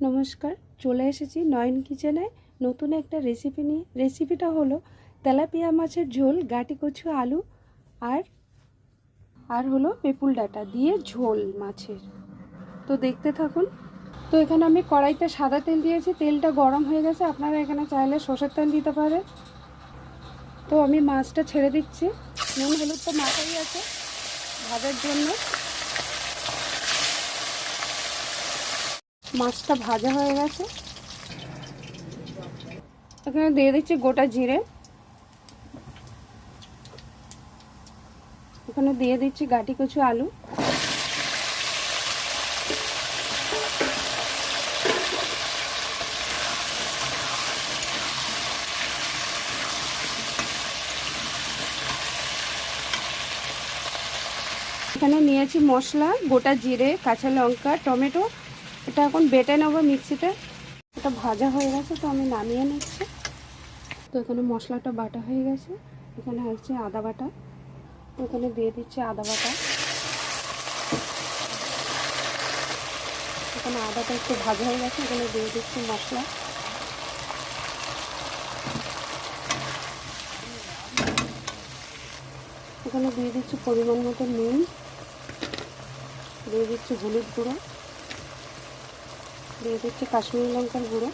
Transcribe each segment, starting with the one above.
নমস্কার, চলে এসেছি নয়ন কিচেনে নতুন একটা রেসিপি নিয়ে। রেসিপিটা হলো তেলাপিয়া মাছের ঝোল, গাটি কচু আলু আর আর হলো পেপুল ডাঁটা দিয়ে ঝোল মাছের। তো দেখতে থাকুন। তো এখানে আমি কড়াইতে সাদা তেল দিয়েছি, তেলটা গরম হয়ে গেছে। আপনারা এখানে চাইলে সরষের তেল দিতে পারেন। তো আমি মাছটা ছেড়ে দিচ্ছি। নুন হলুদ তো মাখাই আছে ভাজার জন্য। মাছটা ভাজা হয়ে গেছে। এখানে দিয়ে দিচ্ছি গোটা জিরে, এখানে দিয়ে দিচ্ছি গাটি কচু আলু, এখানে নিয়েছি মশলা, গোটা জিরে, কাঁচা লঙ্কা, টমেটো। এটা এখন বেটে নেবো মিক্সিতে। এটা ভাজা হয়ে গেছে, তো আমি নামিয়ে নিচ্ছি। তো এখানে মশলাটা বাটা হয়ে গেছে। এখানে হচ্ছে আদা বাটা, তো এখানে দিয়ে দিচ্ছি আদা বাটা। এখানে আদাটা একটু ভাজা হয়ে গেছে, এখানে দিয়ে দিচ্ছি মশলা। এখানে দিয়ে দিচ্ছি পরিমাণ মতো নুন, দিয়ে দিচ্ছি হলুদ গুঁড়ো, দিয়ে দিচ্ছি কাশ্মীরি লঙ্কার গুঁড়ো।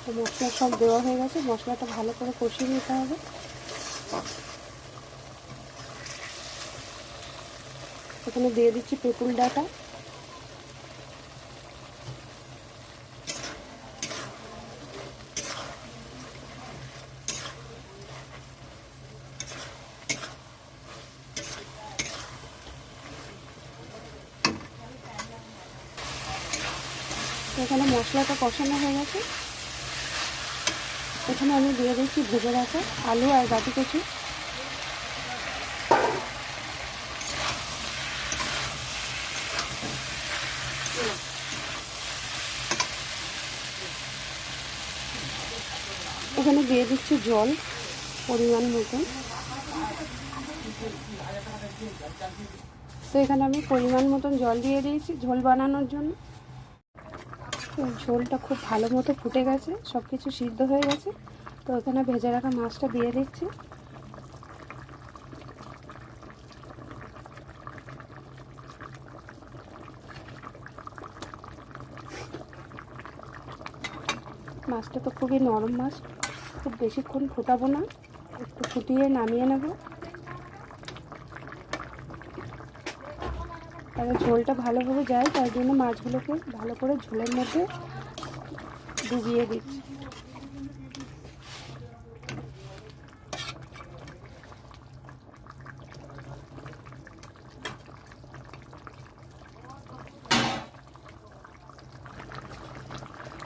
তো মশলা সব দেওয়া হয়ে গেছে, মশলাটা ভালো করে কষিয়ে নিতে হবে। এখানে দিয়ে দিচ্ছি পেপুল ডাঁটা, এখানে মশলাটা কষানো হয়ে গেছে। এখানে আমি দিয়ে দিচ্ছি ভেজে রাখা আলু আর গাটি কচু। এখানে দিয়ে দিচ্ছি জল পরিমাণ মতন। তো এখানে আমি পরিমাণ মতন জল দিয়ে দিয়েছি ঝোল বানানোর জন্য। তো ঝোলটা খুব ভালো মতো ফুটে গেছে, সব কিছু সিদ্ধ হয়ে গেছে। তো এখানে ভেজে রাখা মাছটা দিয়ে দিচ্ছি। মাছটা তো খুবই নরম মাছ, খুব বেশিক্ষণ ফোটাবো না, একটু ফুটিয়ে নামিয়ে নেব। তাহলে ঝোলটা ভালোভাবে যায়, তাই জন্য মাছগুলোকে ভালো করে ঝোলের মধ্যে ডুবিয়ে দিচ্ছি।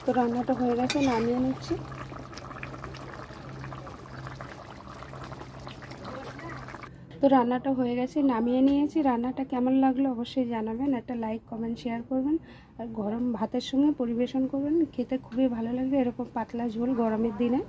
তো রান্নাটা হয়ে গেছে, নামিয়ে নিচ্ছি। তো রান্নাটা হয়ে গেছে, নামিয়ে নিয়েছি। রান্নাটা কেমন লাগলো অবশ্যই জানাবেন, একটা লাইক কমেন্ট শেয়ার করবেন, আর গরম ভাতের সঙ্গে পরিবেশন করবেন। খেতে খুবই ভালো লাগবে এরকম পাতলা ঝোল গরমের দিনে।